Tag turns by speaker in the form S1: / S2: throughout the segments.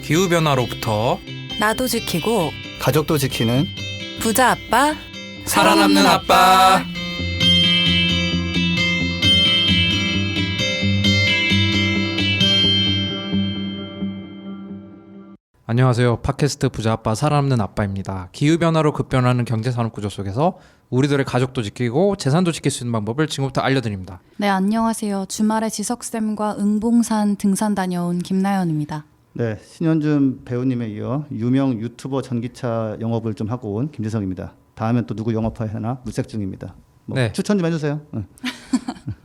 S1: 기후변화로부터
S2: 나도 지키고
S3: 가족도 지키는
S2: 부자 아빠
S1: 살아남는 아빠. 안녕하세요. 팟캐스트 부자 아빠 살아남는 아빠입니다. 기후변화로 급변하는 경제산업구조 속에서 우리들의 가족도 지키고 재산도 지킬 수 있는 방법을 지금부터 알려드립니다.
S2: 네, 안녕하세요. 주말에 지석쌤과 응봉산 등산 다녀온 김나연입니다.
S3: 네, 신현준 배우님에 이어 유명 유튜버 전기차 영업을 좀 하고 온 김지성입니다. 다음엔 또 누구 영업하나 물색 중입니다.
S1: 네.
S3: 추천 좀 해주세요.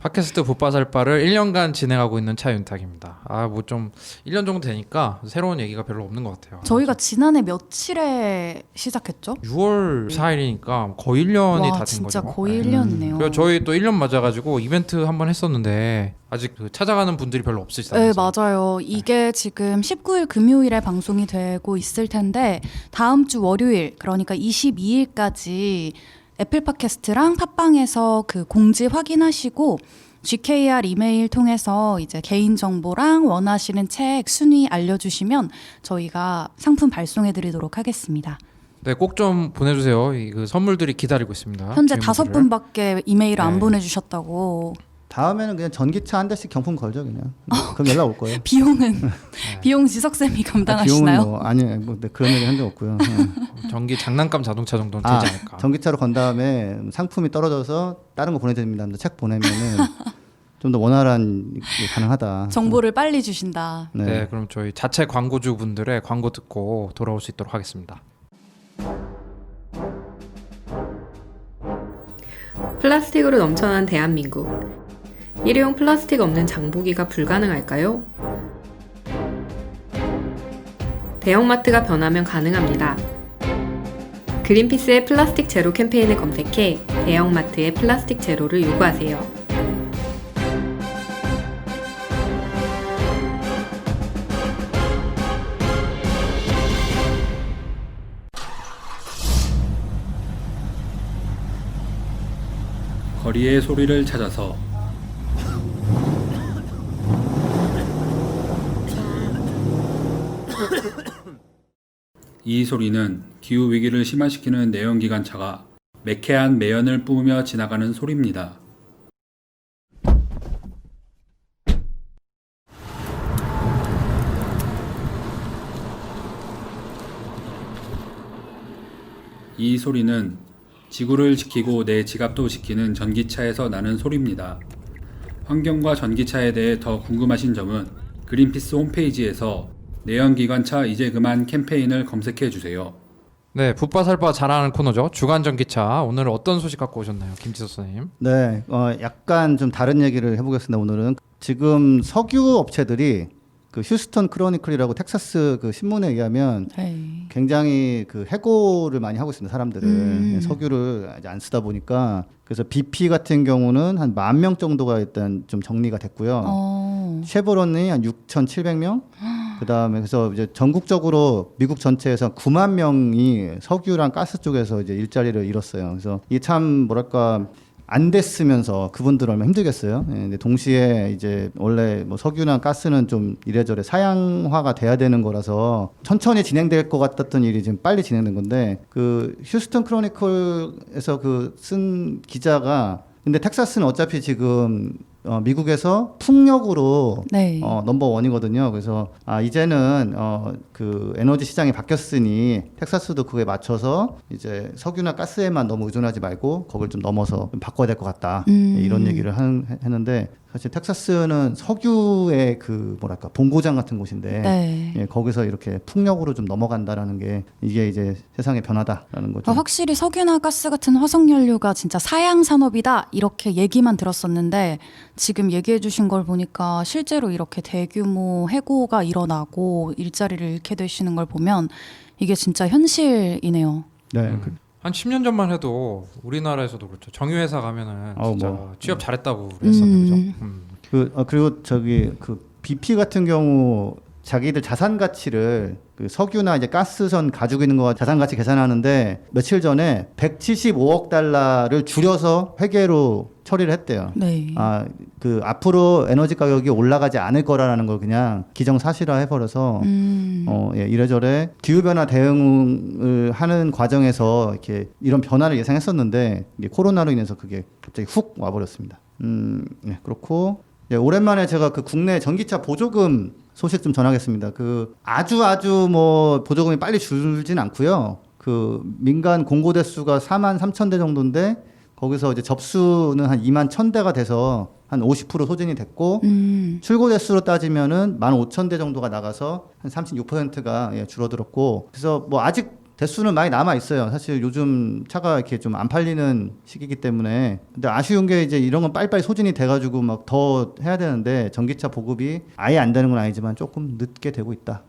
S1: 팟캐스트 붓바살바를 1년간 진행하고 있는 차윤탁입니다. 뭐 좀 1년 정도 되니까 새로운 얘기가 별로 없는 것 같아요.
S2: 저희가 지난해 며칠에 시작했죠?
S1: 6월 4일이니까 거의 1년이 다 된 거죠.
S2: 진짜 거의 1년이네요.
S1: 그리고 저희 또 1년 맞아가지고 이벤트 한번 했었는데 아직 찾아가는 분들이 별로 없으시다면서요.
S2: 네, 맞아요. 이게 지금 19일 금요일에 방송이 되고 있을 텐데 다음 주 월요일, 그러니까 22일까지 애플 팟캐스트랑 팟빵에서 그 공지 확인하시고 GKR 이메일 통해서 이제 개인 정보랑 원하시는 책 순위 알려주시면 저희가 상품 발송해드리도록 하겠습니다.
S1: 네, 꼭 좀 보내주세요. 그 선물들이 기다리고 있습니다.
S2: 현재
S1: 주인분들을.
S2: 5분밖에 이메일을 안
S1: 네.
S2: 보내주셨다고.
S3: 다음에는 그냥 전기차 한 대씩 경품 걸죠 그냥. 그럼 연락 올 거예요.
S2: 비용은 비용 지석쌤이 감당하시나요?
S3: 비용은 아니 그런 얘기 한 적 없고요.
S1: 전기 장난감 자동차 정도는 되지 않을까.
S3: 전기차로 건 다음에 상품이 떨어져서 다른 거 보내드립니다. 책 보내면은 좀 더 원활한 게 가능하다.
S2: 정보를 빨리 주신다.
S1: 네, 그럼 저희 자체 광고주 분들의 광고 듣고 돌아올 수 있도록 하겠습니다.
S4: 플라스틱으로 넘쳐난 대한민국. 일회용 플라스틱 없는 장보기가 불가능할까요? 대형마트가 변하면 가능합니다. 그린피스의 플라스틱 제로 캠페인을 검색해 대형마트의 플라스틱 제로를 요구하세요.
S5: 거리의 소리를 찾아서 이 소리는 기후위기를 심화시키는 내연기관차가 매캐한 매연을 뿜으며 지나가는 소리입니다. 이 소리는 지구를 지키고 내 지갑도 지키는 전기차에서 나는 소리입니다. 환경과 전기차에 대해 더 궁금하신 점은 그린피스 홈페이지에서 내연기관차 이제 그만 캠페인을 검색해 주세요.
S1: 네, 붓바살바 잘하는 코너죠. 주간 전기차. 오늘 어떤 소식 갖고 오셨나요, 김지석 선생님?
S3: 네, 약간 좀 다른 얘기를 해보겠습니다. 오늘은 지금 석유 업체들이 그 휴스턴 크로니클이라고 텍사스 그 신문에 의하면
S2: 네.
S3: 굉장히 그 해고를 많이 하고 있습니다. 사람들을 석유를 이제 안 쓰다 보니까. 그래서 BP 같은 경우는 한 10,000명 정도가 일단 좀 정리가 됐고요. 쉐보론이 한 6,700명. 그다음에 그래서 이제 전국적으로 미국 전체에서 9만 명이 석유랑 가스 쪽에서 이제 일자리를 잃었어요. 그래서 이게 참 뭐랄까 안 됐으면서 그분들 얼마나 힘들겠어요. 예, 근데 동시에 이제 원래 뭐 석유나 가스는 좀 이래저래 사양화가 돼야 되는 거라서 천천히 진행될 것 같았던 일이 지금 빨리 진행된 건데 그 휴스턴 크로니클에서 그 쓴 기자가 근데 텍사스는 어차피 지금 미국에서 풍력으로
S2: 네.
S3: 넘버 원이거든요. 그래서 이제는 그 에너지 시장이 바뀌었으니 텍사스도 그거에 맞춰서 이제 석유나 가스에만 너무 의존하지 말고 거길 좀 넘어서 좀 바꿔야 될 것 같다. 이런 얘기를 했는데 사실 텍사스는 석유의 그 뭐랄까 본고장 같은 곳인데
S2: 네.
S3: 예, 거기서 이렇게 풍력으로 좀 넘어간다라는 게 이게 이제 세상의 변화다라는 거죠.
S2: 확실히 석유나 가스 같은 화석연료가 진짜 사양 산업이다 이렇게 얘기만 들었었는데 지금 얘기해 주신 걸 보니까 실제로 이렇게 대규모 해고가 일어나고 일자리를 잃게 되시는 걸 보면 이게 진짜 현실이네요.
S3: 네.
S1: 한 10년 전만 해도 우리나라에서도 그렇죠. 정유회사 가면은 진짜
S3: 뭐.
S1: 취업 잘했다고 그랬었는데 그죠?
S3: 그리고 저기 그 BP 같은 경우 자기들 자산 가치를 그 석유나 이제 가스선 가지고 있는 거와 자산 가치 계산하는데 며칠 전에 175억 달러를 줄여서 회계로 처리를 했대요.
S2: 네.
S3: 그 앞으로 에너지 가격이 올라가지 않을 거라는 걸 그냥 기정사실화 해버려서 예, 이래저래 기후변화 대응을 하는 과정에서 이렇게 이런 변화를 예상했었는데 이게 코로나로 인해서 그게 갑자기 훅 와버렸습니다. 네, 그렇고 예, 오랜만에 제가 그 국내 전기차 보조금 소식 좀 전하겠습니다. 그 아주 뭐 보조금이 빨리 줄진 않고요. 그 민간 공고 대수가 4만 3천 대 정도인데 거기서 이제 접수는 한 2만 1,000대가 돼서 한 50% 소진이 됐고 출고 대수로 따지면은 15,000대 정도가 나가서 한 36%가 예, 줄어들었고 그래서 뭐 아직 대수는 많이 남아 있어요. 사실 요즘 차가 이렇게 좀 안 팔리는 시기이기 때문에. 근데 아쉬운 게 이제 이런 건 빨리빨리 소진이 돼가지고 막 더 해야 되는데 전기차 보급이 아예 안 되는 건 아니지만 조금 늦게 되고 있다.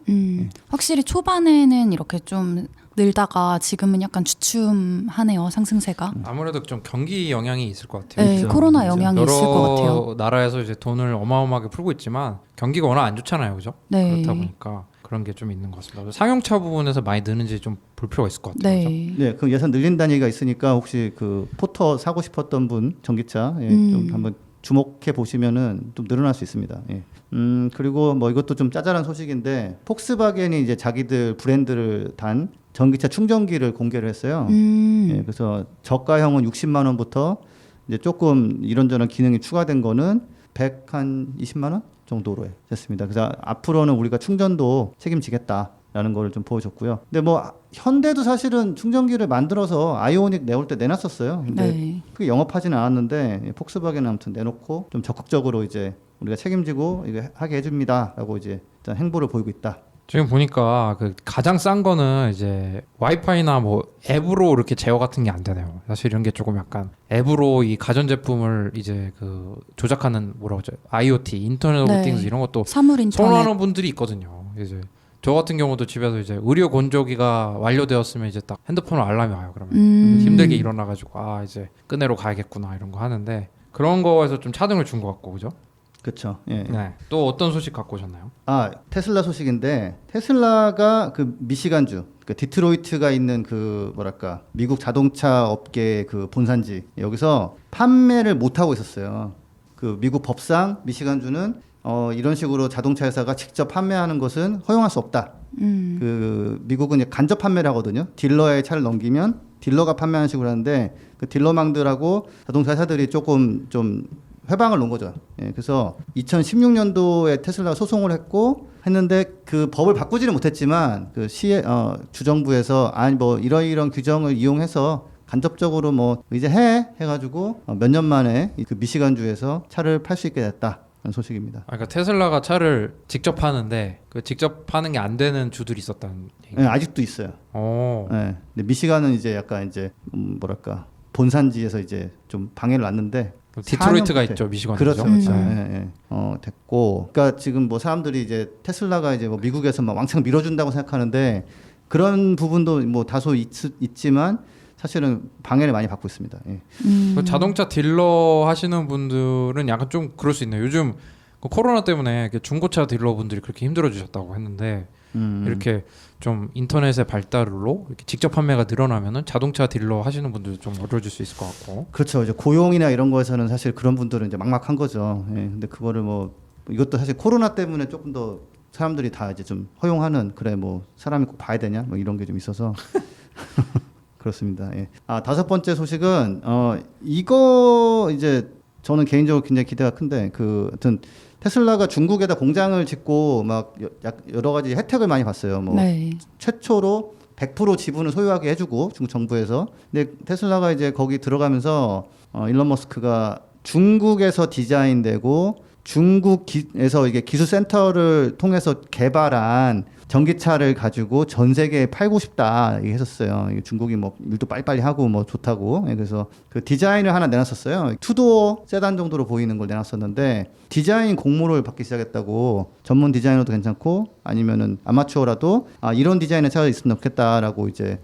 S2: 확실히 초반에는 이렇게 좀 늘다가 지금은 약간 주춤하네요, 상승세가.
S1: 아무래도 좀 경기 영향이 있을 것 같아요.
S2: 네,
S3: 그렇죠.
S2: 코로나
S3: 그렇죠.
S2: 영향이 있을 것 같아요.
S1: 여러 나라에서 이제 돈을 어마어마하게 풀고 있지만 경기가 워낙 안 좋잖아요, 그죠?
S2: 네.
S1: 그렇다 보니까 그런 게 좀 있는 것 같습니다. 상용차 부분에서 많이 느는지 좀 볼 필요가 있을 것 같아요. 그죠?
S2: 네.
S3: 네, 그 예산 늘린다는 얘기가 있으니까 혹시 그 포터 사고 싶었던 분 전기차 예, 좀 한번 주목해 보시면은 좀 늘어날 수 있습니다. 예. 그리고 뭐 이것도 좀 짜잘한 소식인데 폭스바겐이 이제 자기들 브랜드를 단 전기차 충전기를 공개를 했어요. 예, 그래서 저가형은 60만 원부터 이제 조금 이런저런 기능이 추가된 거는 120만 원 정도로 됐습니다. 그래서 앞으로는 우리가 충전도 책임지겠다라는 거를 좀 보여줬고요. 근데 뭐 현대도 사실은 충전기를 만들어서 아이오닉 내올 때 내놨었어요. 근데
S2: 네.
S3: 그게 영업하지는 않았는데 폭스바겐은 아무튼 내놓고 좀 적극적으로 이제 우리가 책임지고 이거 하게 해줍니다라고 이제 일단 행보를 보이고 있다.
S1: 지금 보니까 그 가장 싼 거는 이제 와이파이나 뭐 앱으로 이렇게 제어 같은 게 안 되네요. 사실 이런 게 조금 약간 앱으로 이 가전 제품을 이제 그 조작하는 뭐라고 하죠? IoT, 인터넷 오브
S2: 네.
S1: 띵스 이런 것도
S2: 사물 인터넷.
S1: 선호하는 분들이 있거든요. 이제 저 같은 경우도 집에서 이제 의료 건조기가 완료되었으면 이제 딱 핸드폰 알람이 와요. 그러면 힘들게 일어나가지고 아 이제 끄내러 가야겠구나 이런 거 하는데 그런 거에서 좀 차등을 준 것 같고 그죠?
S3: 그렇죠. 예.
S1: 네. 또 어떤 소식 갖고 오셨나요?
S3: 테슬라 소식인데 테슬라가 그 미시간주, 그 디트로이트가 있는 그 뭐랄까 미국 자동차 업계 그 본산지 여기서 판매를 못 하고 있었어요. 그 미국 법상 미시간주는 이런 식으로 자동차 회사가 직접 판매하는 것은 허용할 수 없다. 그 미국은 이제 간접 판매를 하거든요. 딜러에 차를 넘기면 딜러가 판매하는 식으로 하는데 그 딜러망들하고 자동차 회사들이 조금 좀 회방을 놓은 거죠. 예, 그래서 2016년도에 테슬라가 소송을 했는데 그 법을 바꾸지는 못했지만 그 주정부에서 아니 뭐 이런 규정을 이용해서 간접적으로 뭐 이제 해가지고 몇 년 만에 그 미시간주에서 차를 팔 수 있게 됐다. 는 소식입니다.
S1: 그러니까 테슬라가 차를 직접 파는데 그 직접 파는 게 안 되는 주들이 있었다는 얘기.
S3: 네, 아직도 있어요. 네, 근데 미시간은 이제 약간 이제 뭐랄까 본산지에서 이제 좀 방해를 놨는데
S1: 디트로이트가 있죠 미시간.
S3: 그렇죠. 됐고, 그러니까 지금 뭐 사람들이 이제 테슬라가 이제 뭐 미국에서 막 왕창 밀어준다고 생각하는데 그런 부분도 뭐 다소 있지만 사실은 방해를 많이 받고 있습니다. 예.
S1: 그 자동차 딜러 하시는 분들은 약간 좀 그럴 수 있네요. 요즘 그 코로나 때문에 중고차 딜러 분들이 그렇게 힘들어 주셨다고 했는데 이렇게 좀 인터넷의 발달로 이렇게 직접 판매가 늘어나면은 자동차 딜러 하시는 분들도 좀 어려워질 수 있을 것 같고.
S3: 그렇죠. 이제 고용이나 이런 거에서는 사실 그런 분들은 이제 막막한 거죠. 예. 근데 그거를 뭐 이것도 사실 코로나 때문에 조금 더 사람들이 다 이제 좀 허용하는 그래 뭐 사람이 꼭 봐야 되냐 뭐 이런 게 좀 있어서. 그렇습니다. 예. 다섯 번째 소식은 이거 이제 저는 개인적으로 굉장히 기대가 큰데 하여튼 테슬라가 중국에다 공장을 짓고 막 여러 가지 혜택을 많이 봤어요. 뭐
S2: 네.
S3: 최초로 100% 지분을 소유하게 해주고 중국 정부에서. 근데 테슬라가 이제 거기 들어가면서 일론 머스크가 중국에서 디자인되고 중국에서 이게 기술 센터를 통해서 개발한 전기차를 가지고 전 세계에 팔고 싶다 얘기했었어요. 중국이 뭐 일도 빨리빨리 하고 뭐 좋다고. 그래서 그 디자인을 하나 내놨었어요. 투도어 세단 정도로 보이는 걸 내놨었는데 디자인 공모를 받기 시작했다고. 전문 디자이너도 괜찮고 아니면은 아마추어라도 이런 디자인의 차가 있으면 좋겠다라고 이제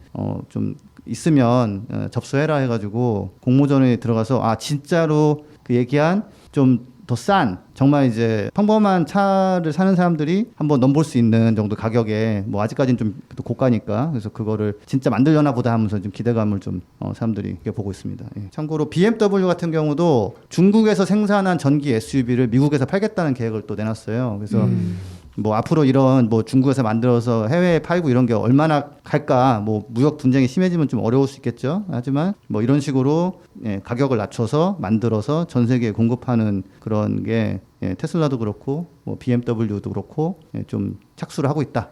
S3: 좀 있으면 접수해라 해가지고 공모전에 들어가서 진짜로 그 얘기한 좀 더 싼 정말 이제 평범한 차를 사는 사람들이 한번 넘볼 수 있는 정도 가격에 뭐 아직까지는 좀 고가니까 그래서 그거를 진짜 만들려나 보다 하면서 좀 기대감을 좀 사람들이 이렇게 보고 있습니다. 예. 참고로 BMW 같은 경우도 중국에서 생산한 전기 SUV를 미국에서 팔겠다는 계획을 또 내놨어요. 그래서 뭐 앞으로 이런 뭐 중국에서 만들어서 해외에 팔고 이런 게 얼마나 갈까 뭐 무역 분쟁이 심해지면 좀 어려울 수 있겠죠. 하지만 뭐 이런 식으로 가격을 낮춰서 만들어서 전 세계에 공급하는 그런 게 테슬라도 그렇고 뭐 BMW도 그렇고 좀 착수를 하고 있다.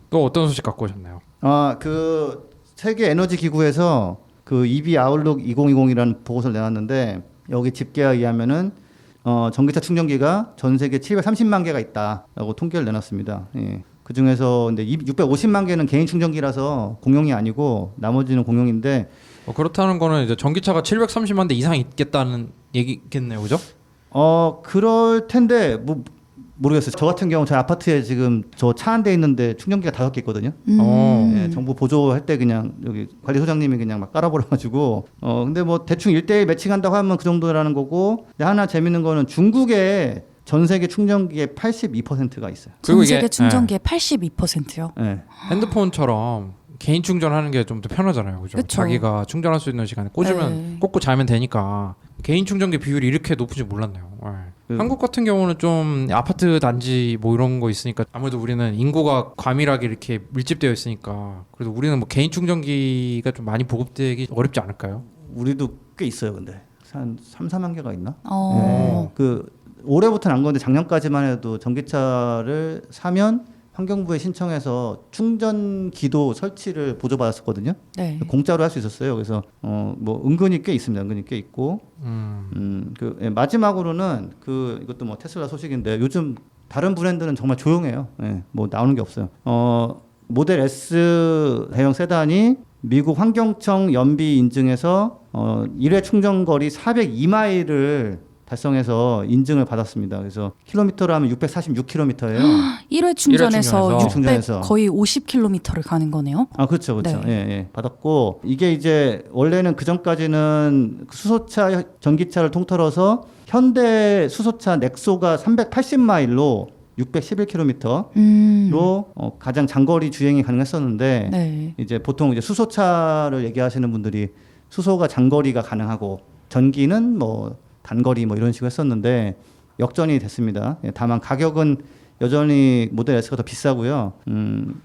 S1: 또 어떤 소식 갖고 오셨나요?
S3: 그 세계 에너지 기구에서 그 EV 아웃룩 2020이라는 보고서를 내놨는데 여기 집계에 의하면은 전기차 충전기가 전 세계 730만 개가 있다라고 통계를 내놨습니다. 예. 그 중에서 근데 650만 개는 개인 충전기라서 공용이 아니고 나머지는 공용인데
S1: 그렇다는 거는 이제 전기차가 730만 대 이상 있겠다는 얘기겠네요, 그죠?
S3: 그럴 텐데 뭐 모르겠어요. 저 같은 경우 저희 아파트에 지금 저 차 한 대 있는데 충전기가 5개 있거든요. 예, 정부 보조할 때 그냥 여기 관리소장님이 그냥 막 깔아버려가지고 근데 뭐 대충 1대1 매칭한다고 하면 그 정도라는 거고. 근데 하나 재밌는 거는 중국에 전 세계 충전기의 82%가 있어요.
S2: 전 세계 충전기의 82%요?
S3: 네.
S1: 핸드폰처럼 개인 충전하는 게 좀 더 편하잖아요, 그죠?
S2: 그쵸.
S1: 자기가 충전할 수 있는 시간에 꽂으면 꽂고 자면 되니까 개인 충전기 비율이 이렇게 높은지 몰랐네요. 한국 같은 경우는 좀 아파트 단지 뭐 이런 거 있으니까 아무래도 우리는 인구가 과밀하게 이렇게 밀집되어 있으니까 그래도 우리는 뭐 개인 충전기가 좀 많이 보급되기 어렵지 않을까요?
S3: 우리도 꽤 있어요, 근데 한 3, 4만 개가 있나? 그 올해부터는 안 건데 작년까지만 해도 전기차를 사면 환경부에 신청해서 충전기도 설치를 보조받았었거든요.
S2: 네.
S3: 공짜로 할 수 있었어요. 그래서 뭐 은근히 꽤 있습니다. 은근히 꽤 있고. 마지막으로는 이것도 뭐 테슬라 소식인데 요즘 다른 브랜드는 정말 조용해요. 뭐 나오는 게 없어요. 모델 S 대형 세단이 미국 환경청 연비 인증에서 1회 충전 거리 402마일을 달성해서 인증을 받았습니다. 그래서 킬로미터로 하면 646km예요.
S2: 1회 충전에서 600
S3: 충전해서.
S2: 거의 50km를 가는 거네요.
S3: 그렇죠, 그렇죠.
S2: 네.
S3: 예, 받았고 이게 이제 원래는 그 전까지는 수소차, 전기차를 통틀어서 현대 수소차 넥소가 380마일로 611km로 가장 장거리 주행이 가능했었는데
S2: 네.
S3: 이제 보통 이제 수소차를 얘기하시는 분들이 수소가 장거리가 가능하고 전기는 뭐 단거리 뭐 이런 식으로 했었는데 역전이 됐습니다. 다만 가격은 여전히 모델 S가 더 비싸고요.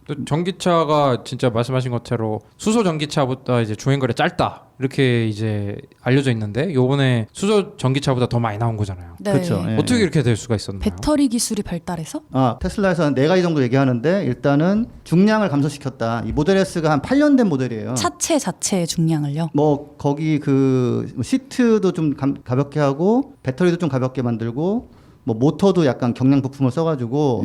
S1: 또 전기차가 진짜 말씀하신 것처럼 수소 전기차보다 이제 주행거리 짧다 이렇게 이제 알려져 있는데 요번에 수소 전기차보다 더 많이 나온 거잖아요.
S2: 네.
S3: 그렇죠. 예.
S1: 어떻게 이렇게 될 수가 있었나요?
S2: 배터리 기술이 발달해서?
S3: 테슬라에서는 4가지 정도 얘기하는데 일단은 중량을 감소시켰다. 이 모델 S가 한 8년 된 모델이에요.
S2: 차체 자체의 중량을요?
S3: 뭐 거기 그 시트도 좀 가볍게 하고 배터리도 좀 가볍게 만들고 뭐 모터도 약간 경량 부품을 써가지고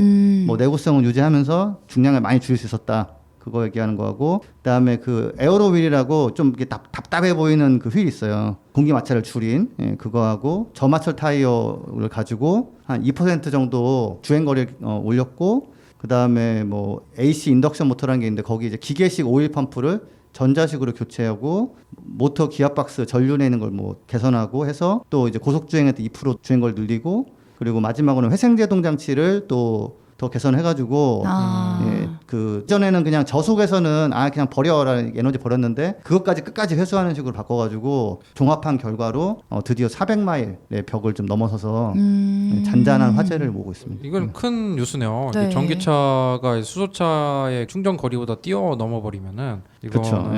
S3: 뭐 내구성을 유지하면서 중량을 많이 줄일 수 있었다. 그거 얘기하는 거하고 그다음에 그 에어로 휠이라고 좀 이게 답답해 보이는 그 휠이 있어요. 공기 마찰을 줄인 그거하고 저마찰 타이어를 가지고 한 2% 정도 주행 거리를 올렸고 그다음에 뭐 AC 인덕션 모터라는 게 있는데 거기 이제 기계식 오일 펌프를 전자식으로 교체하고 모터 기압 박스 전류 내는 걸 뭐 개선하고 해서 또 이제 고속 주행할 때 2% 주행 거리 늘리고 그리고 마지막으로는 회생제동 장치를 또 더 개선해가지고 그 전에는 그냥 저속에서는 그냥 버려라 에너지 버렸는데 그것까지 끝까지 회수하는 식으로 바꿔가지고 종합한 결과로 드디어 400마일의 벽을 좀 넘어서서 잔잔한 화제를 모으고 있습니다.
S1: 이건 큰 뉴스네요.
S2: 네.
S1: 전기차가 수소차의 충전 거리보다 뛰어넘어 버리면은 이거
S3: 그쵸,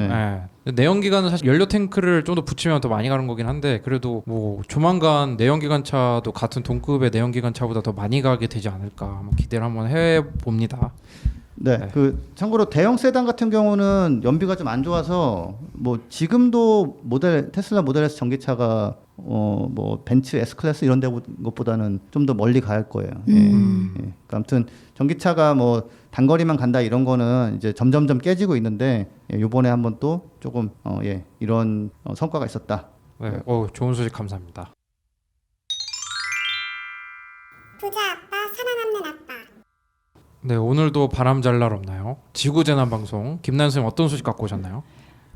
S1: 내연기관은 사실 연료 탱크를 좀 더 붙이면 더 많이 가는 거긴 한데 그래도 뭐 조만간 내연기관차도 같은 동급의 내연기관차보다 더 많이 가게 되지 않을까 한번 기대를 한번 해 봅니다.
S3: 네, 그 참고로 대형 세단 같은 경우는 연비가 좀 안 좋아서 뭐 지금도 테슬라 모델 S 전기차가 뭐 벤츠 S 클래스 이런 데 것보다는 좀 더 멀리 갈 거예요. 그러니까 아무튼 전기차가 뭐 단거리만 간다 이런 거는 이제 점점점 깨지고 있는데 이번에 한번 또 조금 이런 성과가 있었다.
S1: 네, 좋은 소식 감사합니다.
S6: 부자 아빠, 살아남는 아빠.
S1: 네, 오늘도 바람 잘 날 없나요? 지구재난 방송 김난 선생님 어떤 소식 갖고 오셨나요?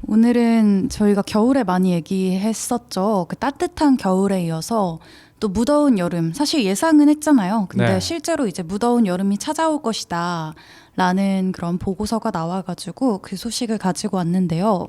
S2: 오늘은 저희가 겨울에 많이 얘기했었죠. 그 따뜻한 겨울에 이어서 또 무더운 여름 사실 예상은 했잖아요. 근데
S1: 네.
S2: 실제로 이제 무더운 여름이 찾아올 것이다 라는 그런 보고서가 나와가지고 그 소식을 가지고 왔는데요.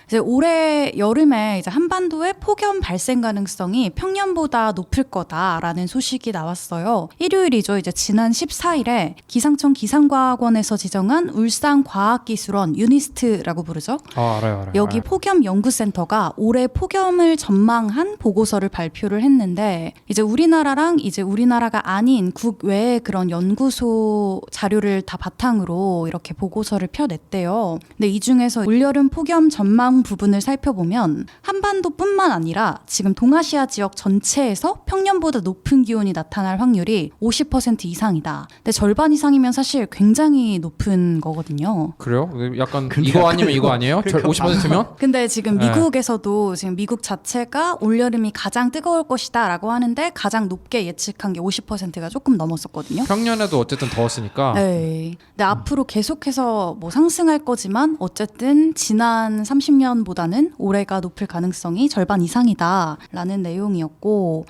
S2: 이제 올해 여름에 이제 한반도에 폭염 발생 가능성이 평년보다 높을 거다라는 소식이 나왔어요. 일요일이죠. 이제 지난 14일에 기상청 기상과학원에서 지정한 울산과학기술원 유니스트라고 부르죠.
S1: 알아요.
S2: 여기 폭염 연구센터가 올해 폭염을 전망한 보고서를 발표를 했는데 이제 우리나라랑 이제 우리나라가 아닌 국외의 그런 연구소 자료를 다 바탕으로 이렇게 보고서를 펴냈대요. 근데 이 중에서 올여름 폭염 전망 부분을 살펴보면 한반도뿐만 아니라 지금 동아시아 지역 전체에서 평년보다 높은 기온이 나타날 확률이 50% 이상이다. 근데 절반 이상이면 사실 굉장히 높은 거거든요.
S1: 그래요? 약간 이거 아니면 이거 아니에요? 50%면?
S2: 근데 지금
S1: 네.
S2: 미국에서도 지금 미국 자체가 올여름이 가장 뜨거울 것이다 라고 하는데 가장 높게 예측한 게 50%가 조금 넘었었거든요.
S1: 평년에도 어쨌든 더웠으니까.
S2: 네. 근데 앞으로 계속해서 뭐 상승할 거지만 어쨌든 지난 30년보다는 올해가 높을 가능성이 절반 이상이다라는 내용이었고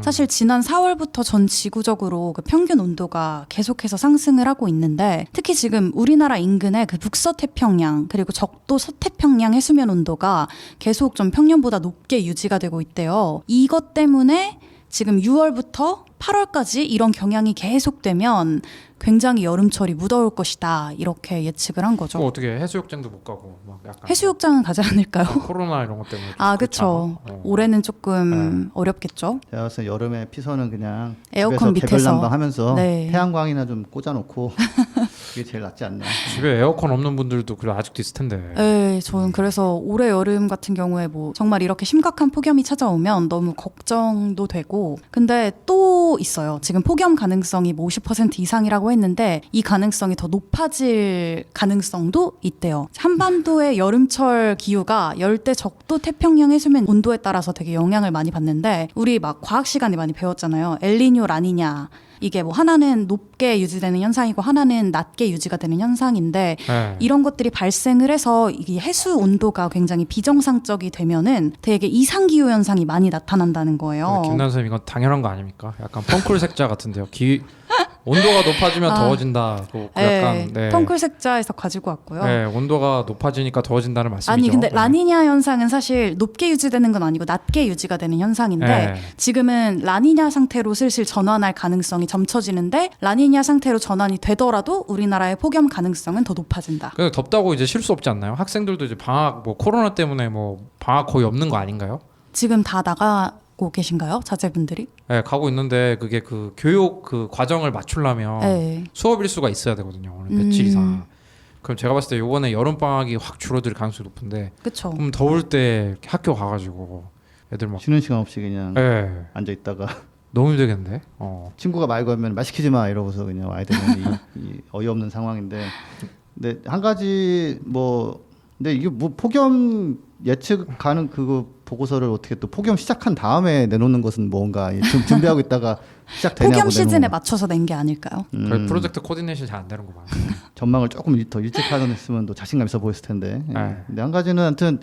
S2: 사실 지난 4월부터 전 지구적으로 그 평균 온도가 계속해서 상승을 하고 있는데 특히 지금 우리나라 인근의 그 북서태평양 그리고 적도 서태평양 해수면 온도가 계속 좀 평년보다 높게 유지가 되고 있대요. 이것 때문에 지금 6월부터 8월까지 이런 경향이 계속되면 굉장히 여름철이 무더울 것이다 이렇게 예측을 한 거죠.
S1: 어떻게 해수욕장도 못 가고 막 약간
S2: 해수욕장은 가지 않을까요?
S1: 코로나 이런 것 때문에.
S2: 아, 그렇죠. 올해는 조금 어렵겠죠.
S3: 제가 봤을 때 여름에 피서는 그냥
S2: 에어컨
S3: 집에서
S2: 밑에서.
S3: 개별난방 하면서
S2: 네.
S3: 태양광이나 좀 꽂아놓고 그게 제일 낫지 않나.
S1: 집에 에어컨 없는 분들도 그래 아직도 있을 텐데.
S2: 네, 저는 그래서 올해 여름 같은 경우에 뭐 정말 이렇게 심각한 폭염이 찾아오면 너무 걱정도 되고 근데 또 있어요. 지금 폭염 가능성이 뭐 50% 이상이라고 했는데 이 가능성이 더 높아질 가능성도 있대요. 한반도의 여름철 기후가 열대 적도 태평양 해수면 온도에 따라서 되게 영향을 많이 받는데 우리 막 과학 시간에 많이 배웠잖아요. 엘니뇨, 라니냐. 이게 뭐 하나는 높게 유지되는 현상이고 하나는 낮게 유지가 되는 현상인데
S1: 네.
S2: 이런 것들이 발생을 해서 이게 해수 온도가 굉장히 비정상적이 되면은 되게 이상 기후 현상이 많이 나타난다는 거예요.
S1: 김난 선생님 이건 당연한 거 아닙니까? 약간 펑쿨 색자 같은데요. 온도가 높아지면 더워진다. 그 약간
S2: 네, 펑클 색자에서 가지고 왔고요.
S1: 네, 온도가 높아지니까 더워진다는 말씀이죠.
S2: 아니 근데
S1: 네.
S2: 라니냐 현상은 사실 높게 유지되는 건 아니고 낮게 유지가 되는 현상인데
S1: 네.
S2: 지금은 라니냐 상태로 슬슬 전환할 가능성이 점쳐지는데 라니냐 상태로 전환이 되더라도 우리나라의 폭염 가능성은 더 높아진다.
S1: 그래서 덥다고 이제 쉴 수 없지 않나요? 학생들도 이제 방학 뭐 코로나 때문에 뭐 방학 거의 없는 거 아닌가요?
S2: 지금 다 나가고 계신가요? 자제분들이?
S1: 네, 가고 있는데 그게 그 교육 그 과정을 맞추려면
S2: 네.
S1: 수업 일수가 있어야 되거든요. 며칠 이상. 그럼 제가 봤을 때 요번에 여름 방학이 확 줄어들 가능성이 높은데
S2: 그렇죠.
S1: 그럼 더울 때 학교 가가지고 애들 막
S3: 쉬는 시간 없이 그냥
S1: 네,
S3: 앉아 있다가
S1: 너무 힘들겠는데.
S3: 친구가 말 걸면 말 시키지 마 이러고서 그냥 와야 되는 이 어이없는 상황인데. 근데 한 가지 뭐 근데 이게 뭐 폭염 예측하는 그거 보고서를 어떻게 또 폭염 시작한 다음에 내놓는 것은 뭔가 좀 준비하고 있다가 시작되냐고
S2: 폭염 시즌에
S3: 내놓은
S2: 맞춰서 낸 게 아닐까요?
S1: 거의 프로젝트 코디네이션 잘 안 되는 거 봐.
S3: 전망을 조금 더 일찍 하셨으면 또 자신감 있어 보였을 텐데. 예.
S1: 네.
S3: 근데 한 가지는 하여튼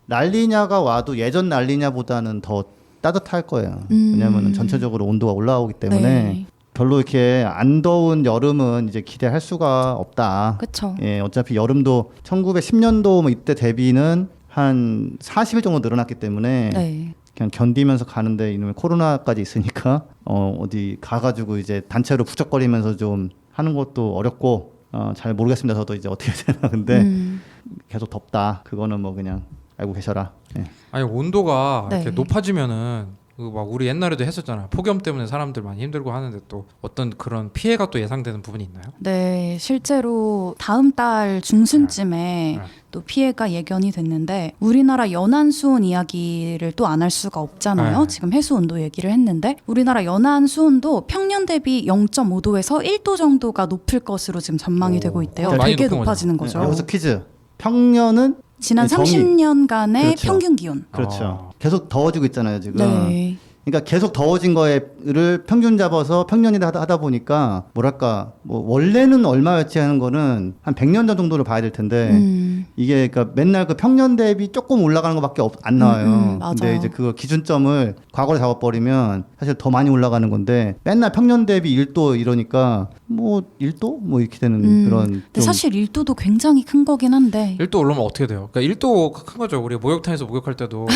S3: 랄니냐가 와도 예전 랄니냐보다는 더 따뜻할 거예요. 왜냐하면 전체적으로 온도가 올라오기 때문에
S2: 네.
S3: 별로 이렇게 안 더운 여름은 이제 기대할 수가 없다.
S2: 그렇죠.
S3: 예, 어차피 여름도 1910년도 뭐 이때 대비는 한 40일 정도 늘어났기 때문에
S2: 네.
S3: 그냥 견디면서 가는데 이놈의 코로나까지 있으니까 어디 가가지고 이제 단체로 부쩍거리면서 좀 하는 것도 어렵고 잘 모르겠습니다. 저도 이제 어떻게 해야 되나 근데 계속 덥다. 그거는 뭐 그냥 알고 계셔라. 예.
S1: 아니 온도가
S2: 네.
S1: 이렇게 높아지면은 그 막 우리 옛날에도 했었잖아요. 폭염 때문에 사람들 많이 힘들고 하는데 또 어떤 그런 피해가 또 예상되는 부분이 있나요?
S2: 네, 실제로 다음 달 중순쯤에
S1: 네.
S2: 또 피해가 예견이 됐는데 우리나라 연안 수온 이야기를 또 안 할 수가 없잖아요.
S1: 네.
S2: 지금 해수 온도 얘기를 했는데 우리나라 연안 수온도 평년 대비 0.5도에서 1도 정도가 높을 것으로 지금 전망이 되고 있대요.
S1: 많이
S2: 되게
S1: 높은
S2: 높아지는
S1: 거죠.
S2: 거죠.
S3: 여기서 퀴즈. 평년은
S2: 지난
S3: 정의.
S2: 30년간의
S3: 그렇죠.
S2: 평균 기온.
S3: 그렇죠. 계속 더워지고 있잖아요 지금.
S2: 네.
S3: 그러니까 계속 더워진 거를 평균 잡아서 평년이다 하다 보니까 뭐랄까 뭐 원래는 얼마였지 하는 거는 한 100년 전 정도를 봐야 될 텐데 이게 그러니까 맨날 그 평년 대비 조금 올라가는 것밖에 안 나와요. 근데
S2: 맞아요.
S3: 이제 그 기준점을 과거로 잡아버리면 사실 더 많이 올라가는 건데 맨날 평년 대비 1도 이러니까 뭐 1도 뭐 이렇게 되는 그런.
S2: 근데
S3: 좀
S2: 사실 1도도 굉장히 큰 거긴 한데
S1: 1도 오르면 어떻게 돼요? 그러니까 1도 큰 거죠. 우리 목욕탕에서 목욕할 때도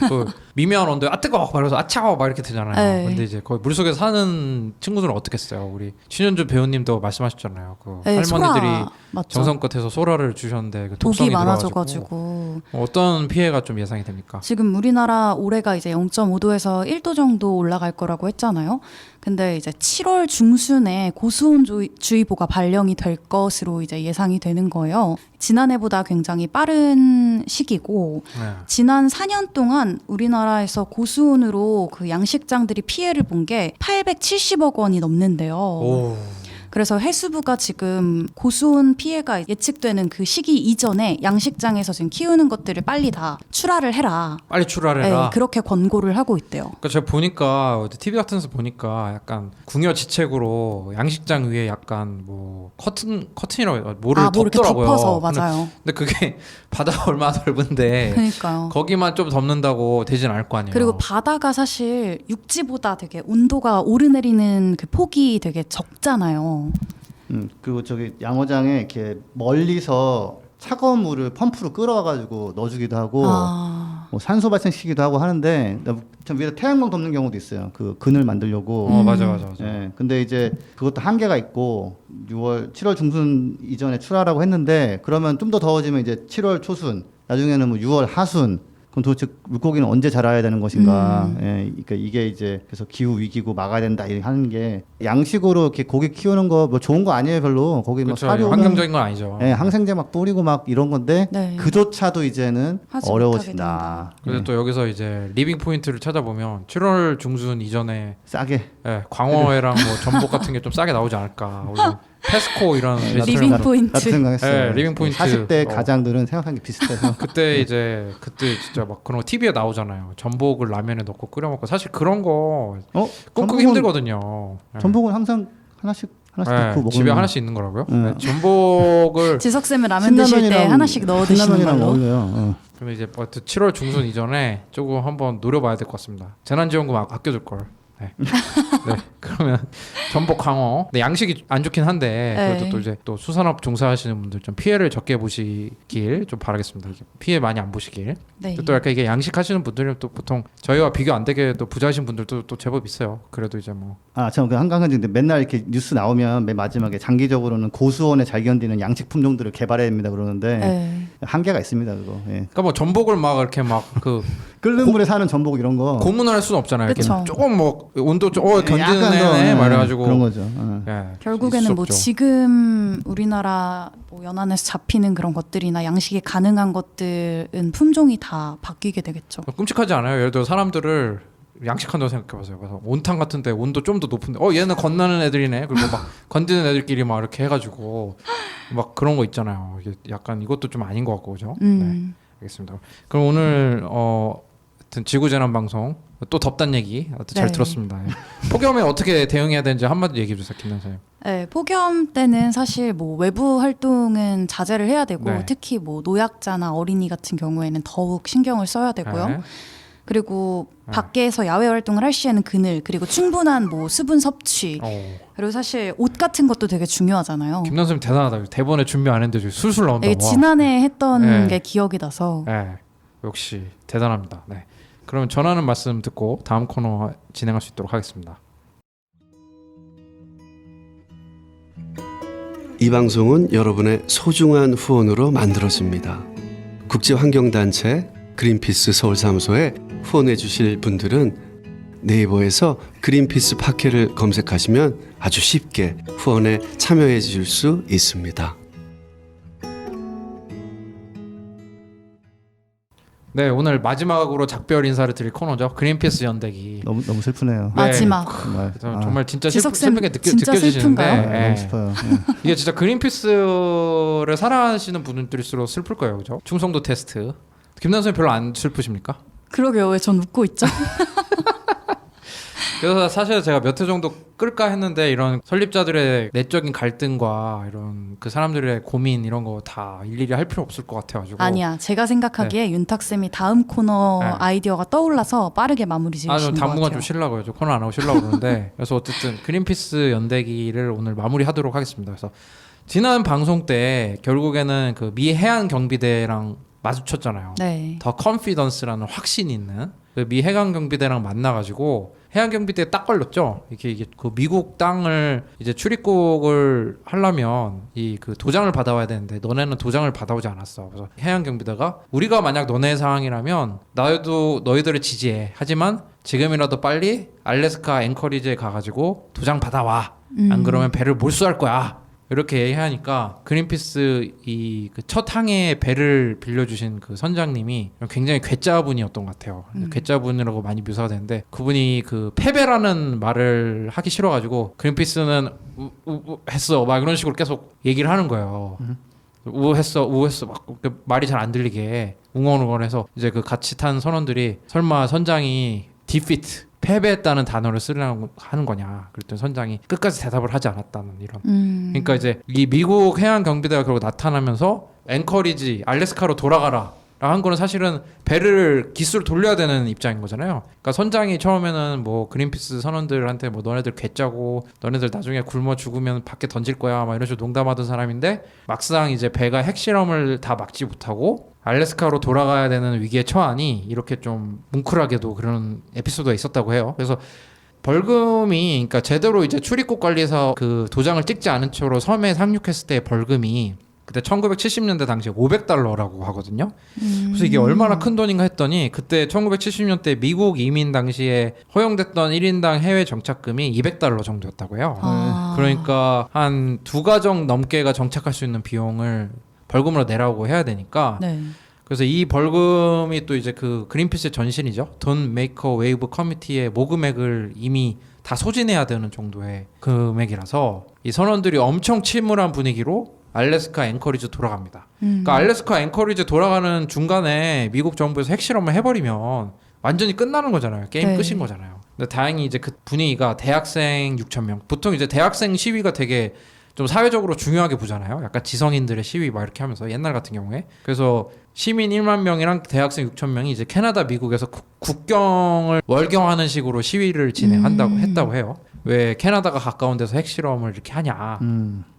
S1: 그 미미한 온도에 아 뜨거워 말해서 아 차가워 막 이렇게 되잖아요.
S2: 네.
S1: 근데 이제 거의 물속에 사는 친구들은 어떻겠어요? 우리 신현주 배우님도 말씀하셨잖아요. 그
S2: 네,
S1: 할머니들이
S2: 소라 맞죠.
S1: 정성 끝에서 소라를 주셨는데 그
S2: 독이
S1: 독성이
S2: 많아져가지고
S1: 어떤 피해가 좀 예상이 됩니까?
S2: 지금 우리나라 올해가 이제 0.5도에서 1도 정도 올라갈 거라고 했잖아요. 근데 이제 7월 중순에 고수온주의보가 발령이 될 것으로 이제 예상이 되는 거예요. 지난해보다 굉장히 빠른 시기고
S1: 네.
S2: 지난 4년 동안 우리나라에서 고수온으로 그 양식장들이 피해를 본 게 870억 원이 넘는데요.
S1: 오.
S2: 그래서 해수부가 지금 고수온 피해가 예측되는 그 시기 이전에 양식장에서 지금 키우는 것들을 빨리 다 출하를 해라.
S1: 빨리 출하를 해라.
S2: 네, 그렇게 권고를 하고 있대요.
S1: 그러니까 제가 보니까 TV 같은 데서 보니까 약간 궁여지책으로 양식장 위에 약간 뭐 커튼이라고 뭐를
S2: 뭐 이렇게
S1: 덮더라고요.
S2: 덮어서 맞아요.
S1: 근데 그게 바다가 얼마나 넓은데
S2: 그러니까요.
S1: 거기만 좀 덮는다고 되진 않을 거 아니에요.
S2: 그리고 바다가 사실 육지보다 되게 온도가 오르내리는 그 폭이 되게 적잖아요.
S3: 그리고 저기 양어장에 이렇게 멀리서 차가운 물을 펌프로 끌어가지고 넣어주기도 하고 뭐 산소 발생시키기도 하고 하는데 전 위에다 태양광 덮는 경우도 있어요. 그 그늘 만들려고.
S1: 맞아.
S3: 예, 근데 이제 그것도 한계가 있고 7월 중순 이전에 출하라고 했는데 그러면 좀 더 더워지면 이제 7월 초순, 나중에는 뭐 6월 하순. 그럼 도대체 물고기는 언제 자라야 되는 것인가? 예, 그러니까 이게 이제 그래서 기후 위기고 막아야 된다 이렇게 하는 게 양식으로 이렇게 고기 키우는 거 뭐 좋은 거 아니에요 별로. 거기 뭐
S1: 그렇죠.
S3: 사료는
S1: 환경적인 건 아니죠.
S3: 예, 항생제 막 뿌리고 막 이런 건데
S2: 네.
S3: 그조차도 이제는
S2: 하지
S3: 어려워진다.
S1: 그래서 또 여기서 이제 리빙 포인트를 찾아보면 7월 중순 이전에
S3: 싸게.
S1: 예, 광어회랑 뭐 전복 같은 게 좀 싸게 나오지 않을까. 우리 페스코 이런
S2: 리빙 포인트.
S3: 나도 생각했어요.
S1: 예, 리빙 포인트.
S3: 40대 가장들은 생각한 게 비슷해서.
S1: 그때 진짜 막 그런 거 TV에 나오잖아요. 전복을 라면에 넣고 끓여 먹고 사실 그런 거 꿈꾸기 힘들거든요. 예.
S3: 전복은 항상 하나씩
S1: 예,
S3: 넣고 먹으면
S1: 집에 하나씩 있는 거라고요? 네, 전복을
S2: 지석 쌤은 라면 드실 때 하나씩 넣어 드시는
S3: 신라면이랑
S2: 걸로.
S3: 어울려요.
S1: 그러면 이제 7월 중순 이전에 조금 한번 노려봐야 될 것 같습니다. 재난지원금 아껴줄 걸. 네. 네. 그러면 전복 광어. 근데 양식이 안 좋긴 한데 그래도
S2: 네.
S1: 또 이제 또 수산업 종사하시는 분들 좀 피해를 적게 보시길 좀 바라겠습니다. 이제 피해 많이 안 보시길.
S2: 네.
S1: 또 약간 이게 양식하시는 분들은 또 보통 저희와 비교 안 되게 또 부자이신 분들도 또 제법 있어요. 그래도 이제 뭐
S3: 저 한강은 근데 맨날 이렇게 뉴스 나오면 맨 마지막에 장기적으로는 고수온에 잘 견디는 양식 품종들을 개발해야 됩니다 그러는데
S2: 네.
S3: 한계가 있습니다 그거. 예.
S1: 그러니까 뭐 전복을 막 이렇게 막 그
S3: 끓는 물에 사는 전복 이런 거.
S1: 고문을 할 수는 없잖아요. 이렇게
S2: 그쵸.
S1: 조금 뭐 온도 좀 견디는
S3: 약간 더,
S1: 애네 말해가지고
S3: 그런 거죠.
S1: 예,
S2: 결국에는
S1: 있을 수
S2: 뭐
S1: 없죠.
S2: 지금 우리나라 뭐 연안에서 잡히는 그런 것들이나 양식이 가능한 것들은 품종이 다 바뀌게 되겠죠.
S1: 끔찍하지 않아요? 예를 들어 사람들을 양식한다고 생각해보세요. 그래서 온탕 같은데 온도 좀 더 높은데 얘는 건너는 애들이네. 그리고 막 건드는 애들끼리 막 이렇게 해가지고 막 그런 거 있잖아요. 이게 약간 이것도 좀 아닌 것 같고 그죠? 네, 알겠습니다. 그럼 오늘 하여튼 지구재난 방송 또 덥단 얘기 잘
S2: 네.
S1: 들었습니다. 예. 폭염에 어떻게 대응해야 되는지 한마디 얘기해 주세요, 김 선생님.
S2: 네, 폭염 때는 사실 뭐 외부 활동은 자제를 해야 되고
S1: 네.
S2: 특히 뭐 노약자나 어린이 같은 경우에는 더욱 신경을 써야 되고요.
S1: 네.
S2: 그리고 밖에서 야외 활동을 할 시에는 그늘 그리고 충분한 뭐 수분 섭취 그리고 사실 옷 같은 것도 되게 중요하잖아요.
S1: 김 선생님 대단하다. 대본에 준비 안 했는데 지금 술술 나온다.
S2: 이게 지난해 했던
S1: 네.
S2: 게 기억이 나서
S1: 네, 역시 대단합니다. 네. 그러면 전하는 말씀 듣고 다음 코너 진행할 수 있도록 하겠습니다.
S7: 이 방송은 여러분의 소중한 후원으로 만들어집니다. 국제환경단체 그린피스 서울사무소에 후원해 주실 분들은 네이버에서 그린피스 팟캐를 검색하시면 아주 쉽게 후원에 참여해 주실 수 있습니다.
S1: 네, 오늘 마지막으로 작별 인사를 드릴 코너죠. 그린피스 연대기.
S3: 너무
S2: 네.
S3: 슬프네요.
S2: 마지막.
S3: 정말.
S1: 정말 진짜
S2: 지석
S1: 슬픈 게
S2: 진짜
S1: 느껴지시는데
S2: 슬픈가요?
S3: 너무 슬퍼요.
S1: 이게 진짜 그린피스를 사랑하시는 분들일수록 슬플 거예요, 그죠? 충성도 테스트. 김남 선생 별로 안 슬프십니까?
S2: 그러게요. 왜 전 웃고 있죠?
S1: 그래서 사실 제가 몇 회 정도 끌까 했는데 이런 설립자들의 내적인 갈등과 이런 그 사람들의 고민 이런 거 다 일일이 할 필요 없을 것 같아가지고.
S2: 아니야. 제가 생각하기에 윤탁 쌤이 다음 코너
S1: 네.
S2: 아이디어가 떠올라서 빠르게 마무리 지으시는 것 같아요.
S1: 당분간 좀 쉬려고요. 저 코너 안 하고 쉬려고 그러는데 그래서 어쨌든 그린피스 연대기를 오늘 마무리하도록 하겠습니다. 그래서 지난 방송 때 결국에는 그 미 해안 경비대랑 마주쳤잖아요.
S2: 네.
S1: 더 컨피던스라는 확신이 있는 그 미 해안 경비대랑 만나가지고 해안 경비대에 딱 걸렸죠. 이게 그 미국 땅을 이제 출입국을 하려면 이 그 도장을 받아와야 되는데 너네는 도장을 받아오지 않았어. 그래서 해안 경비대가 우리가 만약 너네 상황이라면 나도 너희들을 지지해. 하지만 지금이라도 빨리 알래스카 앵커리지에 가가지고 도장 받아와. 안 그러면 배를 몰수할 거야. 이렇게 얘기하니까 그린피스 이 그 첫 항해에 배를 빌려주신 그 선장님이 굉장히 괴짜분이었던 것 같아요. 괴짜분이라고 많이 묘사가 되는데 그분이 그 패배라는 말을 하기 싫어가지고 그린피스는 했어 막 이런 식으로 계속 얘기를 하는 거예요. 우했어 막 말이 잘 안 들리게 웅얼웅얼해서 이제 그 같이 탄 선원들이 설마 선장이 defeat 패배했다는 단어를 쓰려고 하는 거냐. 그랬더니 선장이 끝까지 대답을 하지 않았다는 이런. 그러니까 이제 이 미국 해안 경비대가 결국 나타나면서 앵커리지 알래스카로 돌아가라. 한 거는 사실은 배를 기수를 돌려야 되는 입장인 거잖아요. 그러니까 선장이 처음에는 뭐 그린피스 선원들한테 뭐 너네들 괴짜고 너네들 나중에 굶어 죽으면 밖에 던질 거야 막 이런 식으로 농담하던 사람인데 막상 이제 배가 핵실험을 다 막지 못하고 알래스카로 돌아가야 되는 위기에 처하니 이렇게 좀 뭉클하게도 그런 에피소드가 있었다고 해요. 그래서 벌금이 그러니까 제대로 이제 출입국 관리에서 그 도장을 찍지 않은 채로 섬에 상륙했을 때 벌금이 그때 1970년대 당시에 $500라고 하거든요. 그래서 이게 얼마나 큰 돈인가 했더니 그때 1970년대 미국 이민 당시에 허용됐던 1인당 해외 정착금이 $200 정도였다고 해요. 그러니까 한 2가정 넘게가 정착할 수 있는 비용을 벌금으로 내라고 해야 되니까
S2: 네.
S1: 그래서 이 벌금이 또 이제 그 그린피스의 전신이죠. Don't Make a Wave 커미티의 모금액을 이미 다 소진해야 되는 정도의 금액이라서 이 선원들이 엄청 침울한 분위기로 알래스카 앵커리지 돌아갑니다. 그러니까 알래스카 앵커리지 돌아가는 중간에 미국 정부에서 핵실험을 해버리면 완전히 끝나는 거잖아요. 게임
S2: 네.
S1: 끝인 거잖아요. 근데 다행히 이제 그 분위기가 대학생 6,000명. 보통 이제 대학생 시위가 되게 좀 사회적으로 중요하게 보잖아요. 약간 지성인들의 시위 막 이렇게 하면서 옛날 같은 경우에. 그래서 시민 1만 명이랑 대학생 6,000명이 이제 캐나다, 미국에서 국경을 월경하는 식으로 시위를 했다고 해요. 왜 캐나다가 가까운 데서 핵실험을 이렇게 하냐.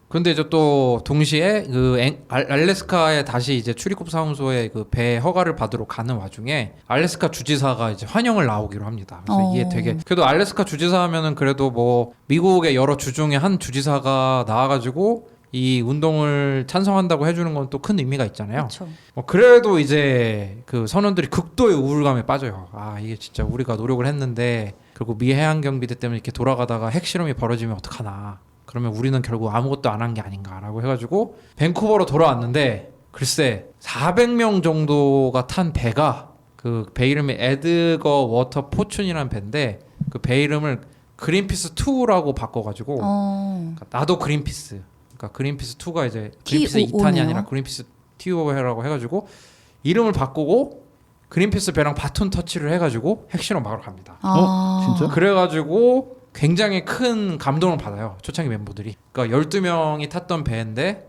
S1: 근데 이제 또 동시에 그 알래스카에 다시 이제 출입국 사무소에 그 배 허가를 받으러 가는 와중에 알래스카 주지사가 이제 환영을 나오기로 합니다. 그래서 이게 되게 그래도 알래스카 주지사 하면은 그래도 뭐 미국의 여러 주 중에 한 주지사가 나와가지고 이 운동을 찬성한다고 해주는 건 또 큰 의미가 있잖아요.
S2: 그렇죠.
S1: 그래도 이제 그 선원들이 극도의 우울감에 빠져요. 아 이게 진짜 우리가 노력을 했는데 결국 미 해안 경비대 때문에 이렇게 돌아가다가 핵실험이 벌어지면 어떡하나. 그러면 우리는 결국 아무것도 안 한 게 아닌가라고 해가지고 밴쿠버로 돌아왔는데 글쎄 400명 정도가 탄 배가 그 배 이름이 에드거 워터 포춘이라는 배인데 그 배 이름을 그린피스 2라고 바꿔가지고 그러니까 나도 그린피스 그러니까 그린피스 2가 이제 그린피스 2탄이 아니라 그린피스 TO라고 해가지고 이름을 바꾸고 그린피스 배랑 바톤 터치를 해가지고 핵실험 막으러 갑니다.
S3: 진짜?
S1: 그래가지고 굉장히 큰 감동을 받아요. 초창기 멤버들이. 그러니까 12명이 탔던 배인데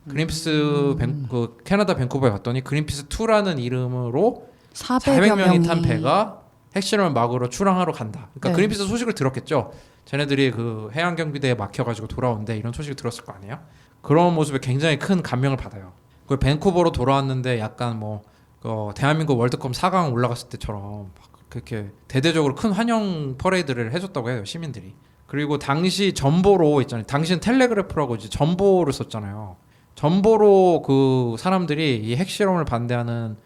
S1: 그린피스 그 캐나다 밴쿠버에 갔더니 그린피스 2라는 이름으로 400명이 탄 배가 핵실험을 막으러 출항하러 간다. 그러니까
S2: 네.
S1: 그린피스 소식을 들었겠죠. 쟤네들이 그 해양경비대에 막혀가지고 돌아오는데 이런 소식을 들었을 거 아니에요. 그런 모습에 굉장히 큰 감명을 받아요. 그 밴쿠버로 돌아왔는데 약간 뭐 대한민국 월드컵 4강 올라갔을 때처럼 그렇게 대대적으로 큰 환영 퍼레이드를 해줬다고 해요. 시민들이. 그리고 당시 전보로 있잖아요. 당시는 텔레그래프라고 이제 전보를 썼잖아요. 전보로 그 사람들이 이 핵실험을 반대하는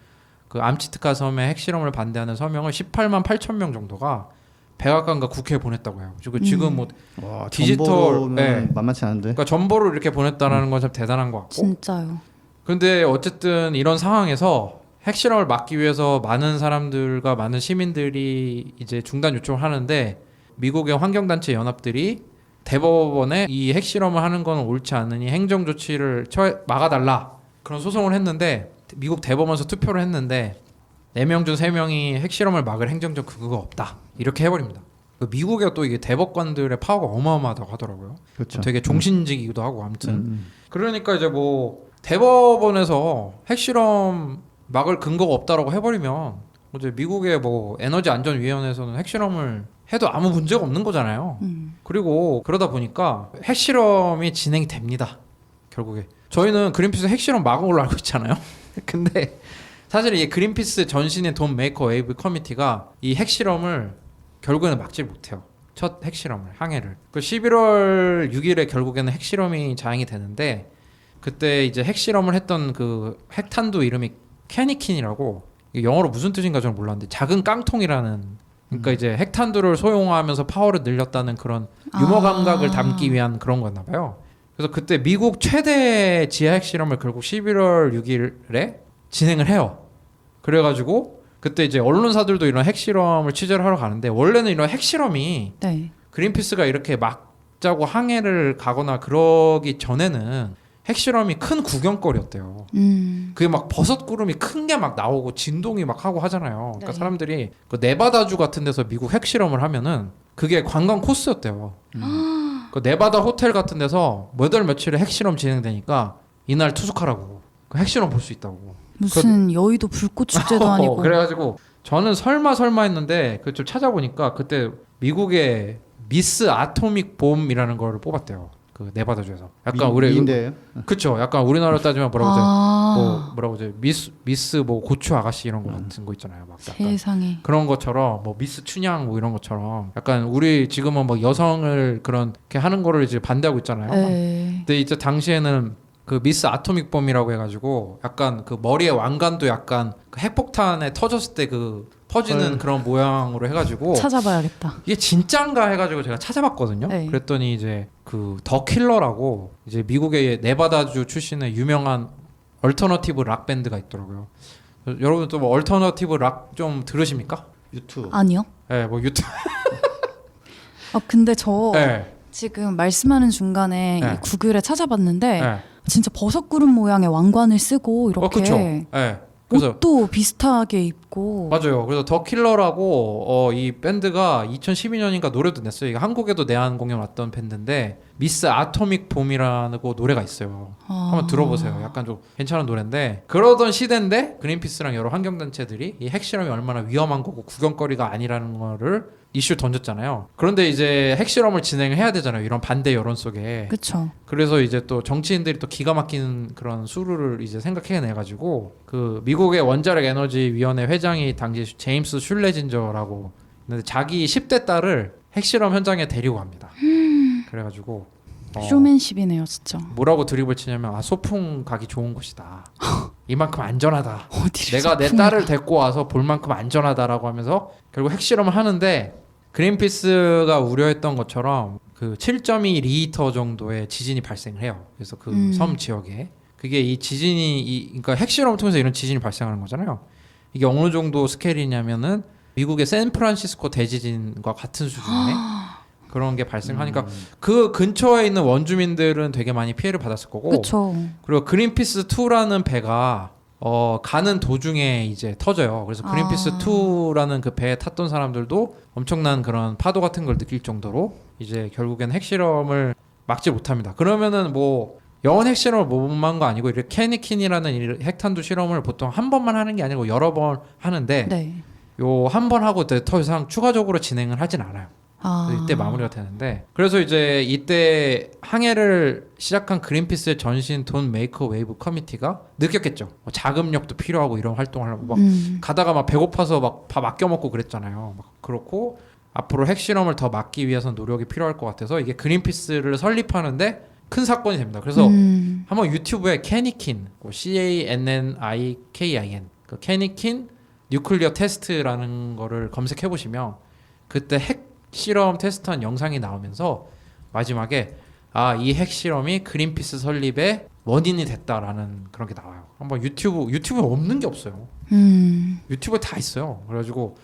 S1: 그 암치트카 섬의 핵실험을 반대하는 서명을 18만 8천 명 정도가 백악관과 국회에 보냈다고 해요. 그리고 지금 뭐
S3: 와,
S1: 디지털
S3: 만만치 않은데.
S1: 그러니까 전보를 이렇게 보냈다라는 건 참 대단한 것 같고.
S2: 진짜요.
S1: 근데 어쨌든 이런 상황에서 핵실험을 막기 위해서 많은 사람들과 많은 시민들이 이제 중단 요청을 하는데 미국의 환경단체 연합들이 대법원에 이 핵실험을 하는 건 옳지 않으니 행정조치를 막아달라 그런 소송을 했는데 미국 대법원에서 투표를 했는데 4명 중 3명이 핵실험을 막을 행정적 근거가 없다 이렇게 해버립니다. 그 미국의 또 이게 대법관들의 파워가 어마어마하다고 하더라고요.
S3: 그렇죠.
S1: 되게 종신직이기도 하고 아무튼 그러니까 이제 뭐 대법원에서 핵실험 막을 근거가 없다라고 해버리면 이제 미국의 뭐 에너지안전위원회에서는 핵실험을 해도 아무 문제가 없는 거잖아요. 그리고 그러다 보니까 핵실험이 진행이 됩니다. 결국에 저희는 그린피스 핵실험 막은 걸로 알고 있잖아요. 근데 사실 이 그린피스 전신의 돈 메이커 웨이브 커미티가 이 핵실험을 결국에는 막지 못해요. 첫 핵실험을 항해를. 그 11월 6일에 결국에는 핵실험이 자행이 되는데 그때 이제 핵실험을 했던 그 핵탄두 이름이 캐니킨이라고 이게 영어로 무슨 뜻인가 저는 몰랐는데 작은 깡통이라는 그러니까 이제 핵탄두를 소용하면서 파워를 늘렸다는 그런 유머 감각을 담기 위한 그런 거였나 봐요. 그래서 그때 미국 최대 지하 핵실험을 결국 11월 6일에 진행을 해요. 그래가지고 그때 이제 언론사들도 이런 핵실험을 취재를 하러 가는데 원래는 이런 핵실험이
S2: 네.
S1: 그린피스가 이렇게 막자고 항해를 가거나 그러기 전에는 핵실험이 큰 구경거리였대요. 그게 막 버섯 구름이 큰 게 막 나오고 진동이 막 하고 하잖아요. 그러니까
S2: 네.
S1: 사람들이 그 네바다주 같은 데서 미국 핵실험을 하면은 그게 관광 코스였대요. 그 네바다 호텔 같은 데서 몇 월 며칠에 핵실험 진행되니까 이날 투숙하라고. 그 핵실험 볼 수 있다고.
S2: 무슨 여의도 불꽃 축제도 아니고.
S1: 그래가지고 저는 설마 했는데 그 좀 찾아보니까 그때 미국의 미스 아토믹 봄이라는 거를 뽑았대요. 그 네바다주에서. 약간 우리
S3: 미인데요.
S1: 그쵸. 약간 우리나라로 따지면 뭐라고 하죠?
S2: 아,
S1: 뭐 뭐라고 하죠? 미스 뭐 고추 아가씨 이런 거 같은 거 있잖아요. 막 약간
S2: 세상에.
S1: 그런 것처럼 뭐 미스 춘향 뭐 이런 것처럼 약간 우리 지금은 뭐 여성을 그렇게 하는 거를 이제 반대하고 있잖아요.
S2: 네.
S1: 근데 이제 당시에는 그 미스 아토믹 봄이라고 해가지고 약간 그 머리에 왕관도 약간 그 핵폭탄에 터졌을 때 그 퍼지는 그런 모양으로 해가지고
S2: 찾아봐야겠다.
S1: 이게 진짠가 해가지고 제가 찾아봤거든요.
S2: 네.
S1: 그랬더니 이제 그 더 킬러라고 이제 미국의 네바다주 출신의 유명한 얼터너티브 락 밴드가 있더라고요. 여러분도 뭐 얼터너티브 락 좀 들으십니까?
S3: 유튜브.
S2: 아니요.
S1: 네, 뭐 유튜브.
S2: 근데 저
S1: 네,
S2: 지금 말씀하는 중간에
S1: 네.
S2: 이 구글에 찾아봤는데
S1: 네.
S2: 진짜 버섯구름 모양의 왕관을 쓰고 이렇게
S1: 그렇죠. 네. 그래서
S2: 옷도 비슷하게 입고
S1: 맞아요. 그래서 더 킬러라고 이 밴드가 2012년인가 노래도 냈어요. 이게 한국에도 내한 공연 왔던 밴드인데 미스 아토믹 봄이라고 노래가 있어요. 한번 들어보세요. 약간 좀 괜찮은 노래인데 그러던 시대인데 그린피스랑 여러 환경단체들이 이 핵실험이 얼마나 위험한 거고 구경거리가 아니라는 거를 이슈 던졌잖아요. 그런데 이제 핵실험을 진행해야 되잖아요. 이런 반대 여론 속에.
S2: 그쵸.
S1: 그래서 이제 또 정치인들이 또 기가 막힌 그런 수루를 이제 생각해내가지고 그 미국의 원자력 에너지 위원회 회장이 당시 제임스 슐레진저라고 근데 자기 10대 딸을 핵실험 현장에 데리고 갑니다. 그래가지고
S2: 쇼맨십이네요 진짜.
S1: 뭐라고 드립을 치냐면 소풍 가기 좋은 곳이다. 이만큼 안전하다.
S2: 어디를
S1: 내가 내
S2: 소풍을
S1: 딸을 데리고 와서 볼 만큼 안전하다라고 하면서 결국 핵실험을 하는데 그린피스가 우려했던 것처럼 그 7.2 리히터 정도의 지진이 발생을 해요. 그래서 그 섬 지역에 그게 이 지진이 그러니까 핵실험을 통해서 이런 지진이 발생하는 거잖아요. 이게 어느 정도 스케일이냐면은 미국의 샌프란시스코 대지진과 같은 수준의 그런 게 발생하니까 그 근처에 있는 원주민들은 되게 많이 피해를 받았을 거고
S2: 그쵸.
S1: 그리고 그린피스 2라는 배가 가는 도중에 이제 터져요. 그래서 그린피스 2라는 그 배에 탔던 사람들도 엄청난 그런 파도 같은 걸 느낄 정도로 이제 결국엔 핵실험을 막지 못합니다. 그러면은 뭐 영원 핵실험을 못 막은 거 아니고 이렇게 캐니킨이라는 이 핵탄두 실험을 보통 한 번만 하는 게 아니고 여러 번 하는데
S2: 네.
S1: 요 한 번 하고 더 이상 추가적으로 진행을 하진 않아요. 그래서 이때 마무리가 되는데 그래서 이제 이때 항해를 시작한 그린피스의 전신 돈 메이커 웨이브 커미티가 느꼈겠죠. 뭐 자금력도 필요하고 이런 활동을 하려고 막 가다가 막 배고파서 막 밥 아껴 먹고 그랬잖아요. 막 그렇고 앞으로 핵실험을 더 막기 위해서 노력이 필요할 것 같아서 이게 그린피스를 설립하는데 큰 사건이 됩니다. 그래서 한번 유튜브에 캐니킨 CANNIKIN 그 캐니킨 뉴클리어 테스트라는 거를 검색해 보시면 그때 핵실험 테스트한 영상이 나오면서 마지막에 이 핵실험이 그린피스 설립의 원인이 됐다라는 그런 게 나와요. 한번 유튜브에 없는 게 없어요. 유튜브에 다 있어요. 그래가지고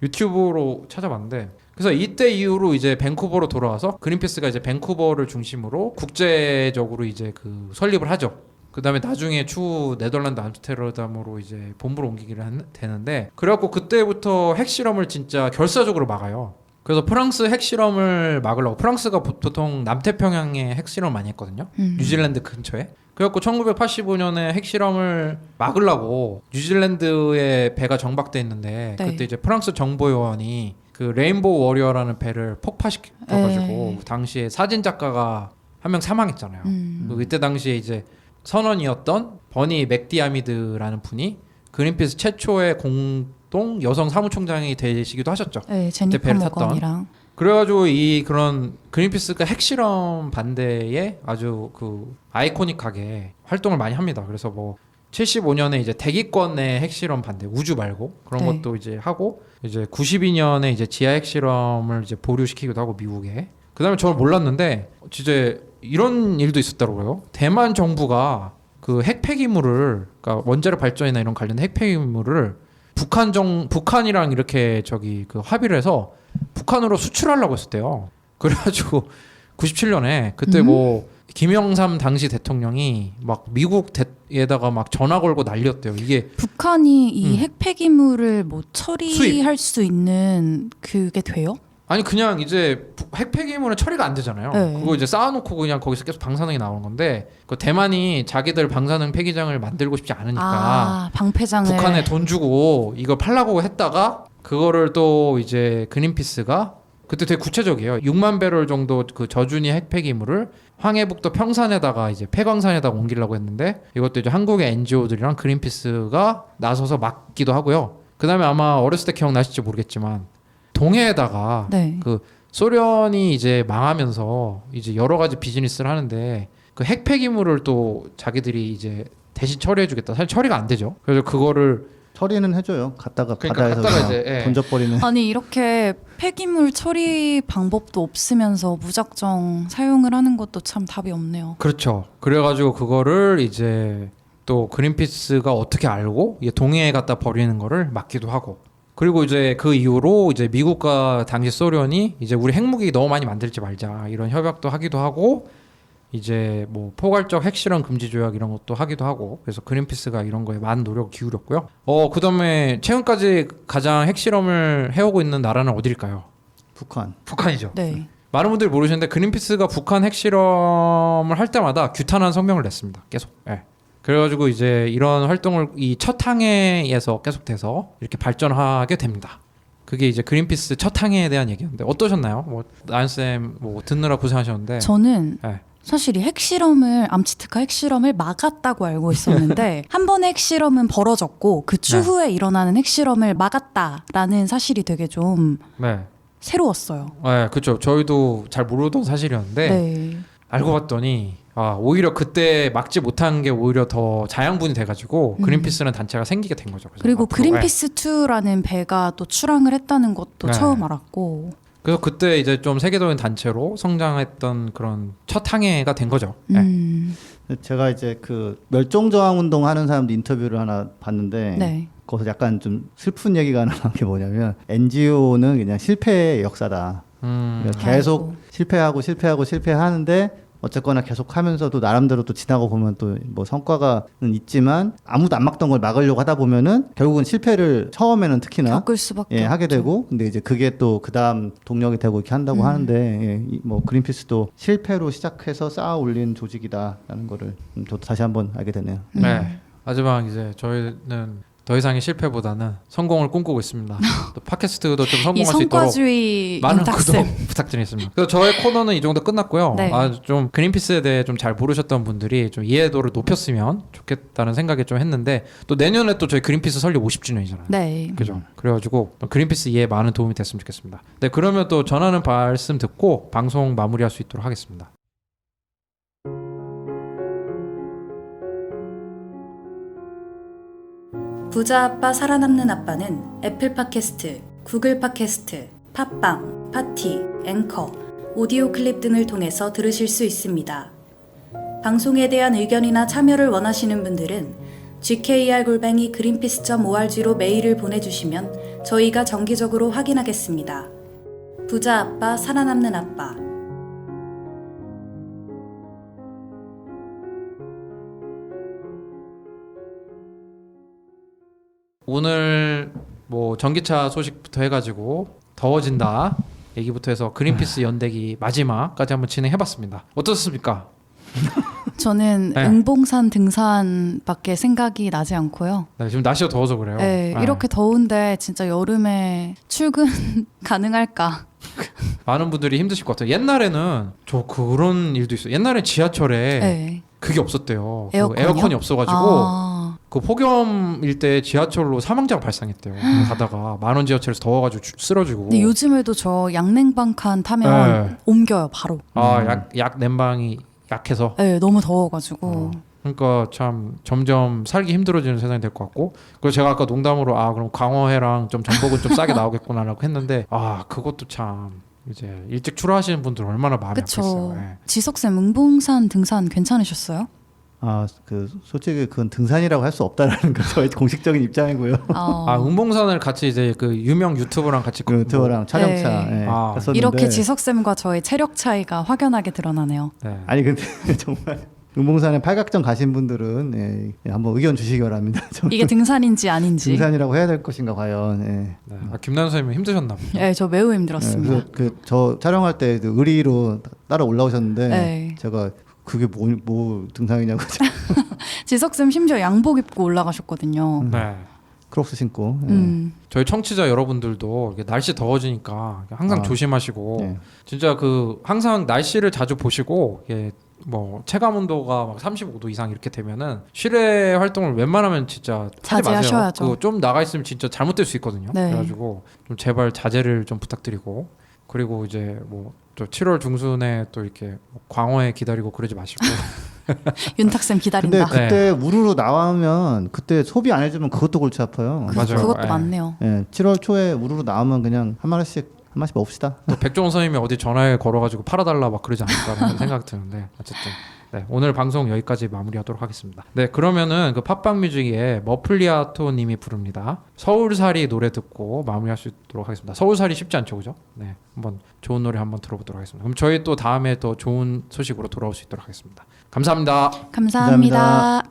S1: 유튜브로 찾아봤는데 그래서 이때 이후로 이제 밴쿠버로 돌아와서 그린피스가 이제 밴쿠버를 중심으로 국제적으로 이제 그 설립을 하죠. 그 다음에 나중에 추후 네덜란드 암스테르담으로 이제 본부를 옮기기를 되는데 그래갖고 그때부터 핵실험을 진짜 결사적으로 막아요. 그래서 프랑스 핵실험을 막으려고 프랑스가 보통 남태평양에 핵실험 많이 했거든요. 뉴질랜드 근처에. 그래갖고 1985년에 핵실험을 막으려고 뉴질랜드에 배가 정박돼 있는데
S2: 네.
S1: 그때 이제 프랑스 정보 요원이 그 레인보우 워리어라는 배를 폭파시켜가지고
S2: 네.
S1: 당시에 사진 작가가 한 명 사망했잖아요. 그때 당시에 이제 선원이었던 버니 맥디아미드라는 분이 그린피스 최초의 공동 여성 사무총장이 되시기도 하셨죠.
S2: 네,
S1: 그때
S2: 제니퍼
S1: 배를 탔던.
S2: 모건이랑.
S1: 그래가지고 이 그런 그린피스가 핵실험 반대에 아주 그 아이코닉하게 활동을 많이 합니다. 그래서 뭐 75년에 이제 대기권의 핵실험 반대 우주 말고 그런
S2: 네.
S1: 것도 이제 하고 이제 92년에 이제 지하 핵실험을 이제 보류시키기도 하고 미국에. 그다음에 저는 몰랐는데 진짜 이런 일도 있었더라고요. 대만 정부가 그 핵폐기물을 그러니까 원자력 발전이나 이런 관련 핵폐기물을 북한이랑 이렇게 저기 그 합의를 해서 북한으로 수출하려고 했었대요. 그래가지고 97년에 그때 뭐 김영삼 당시 대통령이 막 미국에다가 막 전화 걸고 난리였대요. 이게
S2: 북한이 이 핵폐기물을 뭐 처리할 수 있는 그게 돼요?
S1: 아니 그냥 이제 핵폐기물은 처리가 안 되잖아요.
S2: 네.
S1: 그거 이제 쌓아놓고 그냥 거기서 계속 방사능이 나오는 건데 그 대만이 자기들 방사능 폐기장을 만들고 싶지 않으니까
S2: 아, 방패장을.
S1: 북한에 돈 주고 이걸 팔라고 했다가 그거를 또 이제 그린피스가 그때 되게 구체적이에요. 6만 배럴 정도 그 저준위 핵폐기물을 황해북도 평산에다가 이제 폐광산에다가 옮기려고 했는데 이것도 이제 한국의 NGO들이랑 그린피스가 나서서 막기도 하고요. 그다음에 아마 어렸을 때 기억나실지 모르겠지만 동해에다가
S2: 네.
S1: 그 소련이 이제 망하면서 이제 여러 가지 비즈니스를 하는데 그 핵폐기물을 또 자기들이 이제 대신 처리해주겠다. 사실 처리가 안 되죠. 그래서 그거를
S3: 처리는 해줘요. 갔다가
S1: 그러니까
S3: 바다에서
S1: 갔다가
S3: 그냥
S1: 이제, 예.
S3: 던져버리는.
S2: 아니 이렇게 폐기물 처리 방법도 없으면서 무작정 사용을 하는 것도 참 답이 없네요.
S1: 그렇죠. 그래가지고 그거를 이제 또 그린피스가 어떻게 알고 이게 동해에 갖다 버리는 거를 막기도 하고 그리고 이제 그 이후로 이제 미국과 당시 소련이 이제 우리 핵무기 너무 많이 만들지 말자 이런 협약도 하기도 하고 이제 뭐 포괄적 핵실험 금지 조약 이런 것도 하기도 하고 그래서 그린피스가 이런 거에 많은 노력을 기울였고요. 그다음에 최근까지 가장 핵실험을 해오고 있는 나라는 어디일까요?
S3: 북한.
S1: 북한이죠.
S2: 네.
S1: 많은 분들이 모르시는데 그린피스가 북한 핵실험을 할 때마다 규탄한 성명을 냈습니다. 계속. 예. 그래가지고 이제 이런 활동을 이 첫 항해에서 계속돼서 이렇게 발전하게 됩니다. 그게 이제 그린피스 첫 항해에 대한 얘기였는데 어떠셨나요? 뭐 나연쌤 뭐 듣느라 고생하셨는데
S2: 저는
S1: 네.
S2: 사실 이 핵실험을 암치트카 핵실험을 막았다고 알고 있었는데 한 번의 핵실험은 벌어졌고 그 추후에 일어나는 핵실험을 막았다라는 사실이 되게 좀
S1: 네.
S2: 새로웠어요.
S1: 네, 그렇죠. 저희도 잘 모르던 사실이었는데
S2: 네.
S1: 알고 봤더니 오히려 그때 막지 못한 게 오히려 더 자양분이 돼가지고 그린피스는 단체가 생기게 된 거죠.
S2: 그리고
S1: 앞으로.
S2: 그린피스2라는 배가 또 출항을 했다는 것도
S1: 네.
S2: 처음 알았고.
S1: 그래서 그때 이제 좀 세계적인 단체로 성장했던 그런 첫 항해가 된 거죠. 네.
S3: 제가 이제 그 멸종저항 운동 하는 사람도 인터뷰를 하나 봤는데
S2: 네.
S3: 거기서 약간 좀 슬픈 얘기가 나온 게 뭐냐면 NGO는 그냥 실패의 역사다. 그러니까 계속 실패하는데 어쨌거나 계속 하면서도 나름대로 또 지나고 보면 또 뭐 성과가 있지만 아무도 안 막던 걸 막으려고 하다 보면은 결국은 실패를 처음에는 특히나
S2: 겪을 수밖에
S3: 하게
S2: 없죠.
S3: 되고 근데 이제 그게 또 그다음 동력이 되고 이렇게 한다고 하는데 뭐 그린피스도 실패로 시작해서 쌓아 올린 조직이다라는 거를 저도 다시 한번 알게 되네요.
S1: 네. 하지만 이제 저희는 더 이상의 실패보다는 성공을 꿈꾸고 있습니다. 또 팟캐스트도 좀
S2: 이
S1: 성공할 수 있도록
S2: 성과주의
S1: 많은 구독
S2: 윤탁쌤.
S1: 부탁드리겠습니다. 그래서 저의 코너는 이 정도 끝났고요.
S2: 네.
S1: 좀 그린피스에 대해 좀 잘 모르셨던 분들이 좀 이해도를 높였으면 좋겠다는 생각이 좀 했는데 또 내년에 또 저희 그린피스 설립 50주년이잖아요.
S2: 네.
S1: 그죠? 그래가지고 또 그린피스 이해에 많은 도움이 됐으면 좋겠습니다. 네, 그러면 또 전하는 말씀 듣고 방송 마무리할 수 있도록 하겠습니다.
S2: 부자 아빠 살아남는 아빠는 애플 팟캐스트, 구글 팟캐스트, 팟빵, 파티, 앵커, 오디오 클립 등을 통해서 들으실 수 있습니다. 방송에 대한 의견이나 참여를 원하시는 분들은 gkr@greenpeace.org로 메일을 보내주시면 저희가 정기적으로 확인하겠습니다. 부자 아빠 살아남는 아빠.
S1: 오늘 뭐 전기차 소식부터 해가지고 더워진다 얘기부터 해서 그린피스 연대기 마지막까지 한번 진행해봤습니다. 어떻습니까?
S2: 저는
S1: 네.
S2: 응봉산 등산밖에 생각이 나지 않고요.
S1: 네, 지금 날씨가 더워서 그래요.
S2: 네, 이렇게 더운데 진짜 여름에 출근 가능할까?
S1: 많은 분들이 힘드실 것 같아요. 옛날에는 저 그런 일도 있어요. 옛날에 지하철에
S2: 네.
S1: 그게 없었대요. 그
S2: 에어컨이요?
S1: 에어컨이 없어가지고
S2: 아,
S1: 그 폭염일 때 지하철로 사망자가 발생했대요. 가다가 만원 지하철에서 더워가지고 쓰러지고.
S2: 근데 요즘에도 저 양냉방 칸 타면
S1: 네.
S2: 옮겨요 바로.
S1: 약 냉방이 약해서.
S2: 네, 너무 더워가지고.
S1: 그러니까 참 점점 살기 힘들어지는 세상이 될 것 같고, 그래서 제가 아까 농담으로 그럼 광어회랑 좀 전복은 좀 싸게 나오겠구나라고 했는데 그것도 참 이제 일찍 출하하시는 분들 얼마나 마음이
S2: 그쵸.
S1: 아팠어요. 예.
S2: 지석쌤 응봉산 등산 괜찮으셨어요?
S3: 그 솔직히 그건 등산이라고 할 수 없다라는 거 저희 공식적인 입장이고요.
S1: 응봉산을 같이 이제 그 유명 유튜버랑 같이
S3: 그 유튜버랑 촬영차
S2: 네.
S3: 했었는데
S2: 이렇게 지석쌤과 저의 체력 차이가 확연하게 드러나네요.
S1: 네.
S3: 아니 근데 정말 응봉산에 팔각정 가신 분들은 한번 의견 주시기 바랍니다.
S2: 이게 등산인지 아닌지.
S3: 등산이라고 해야 될 것인가 과연.
S1: 네. 김나연 선생님 힘드셨나 보다.
S2: 네, 저 매우 힘들었습니다.
S3: 저 촬영할 때 의리로 따라 올라오셨는데
S2: 네.
S3: 제가 그게 뭐 등산이냐고
S2: 지석쌤 심지어 양복 입고 올라가셨거든요.
S1: 네.
S3: 크록스 신고.
S1: 저희 청취자 여러분들도 이게 날씨 더워지니까 항상 조심하시고
S3: 네.
S1: 진짜 항상 날씨를 자주 보시고 뭐 체감 온도가 막 35도 이상 이렇게 되면은 실외 활동을 웬만하면 진짜 하지 마세요.
S2: 자제하셔야죠.
S1: 좀 나가 있으면 진짜 잘못될 수 있거든요.
S2: 네.
S1: 그래가지고 좀 제발 자제를 좀 부탁드리고, 그리고 이제 뭐 또 7월 중순에 또 이렇게 광어에 기다리고 그러지 마시고.
S2: 윤탁쌤
S3: 근데
S2: 기다린다.
S3: 그때 우르르 나오면 그때 소비 안 해주면 그것도 골치 아파요.
S1: 맞아요.
S2: 그것도
S1: 예.
S2: 맞네요.
S3: 7월 초에 우르르 나오면 그냥 한 마리씩 먹읍시다.
S1: 또 백종원 선생님이 어디 전화에 걸어가지고 팔아달라 막 그러지 않을까라는 생각이 드는데, 어쨌든 오늘 방송 여기까지 마무리하도록 하겠습니다. 네, 그러면은 그 팟빵 뮤직에 머플리아토님이 부릅니다. 서울살이 노래 듣고 마무리할 수 있도록 하겠습니다. 서울살이 쉽지 않죠, 그죠? 네, 한번 좋은 노래 한번 들어보도록 하겠습니다. 그럼 저희 또 다음에 더 좋은 소식으로 돌아올 수 있도록 하겠습니다. 감사합니다.
S2: 감사합니다.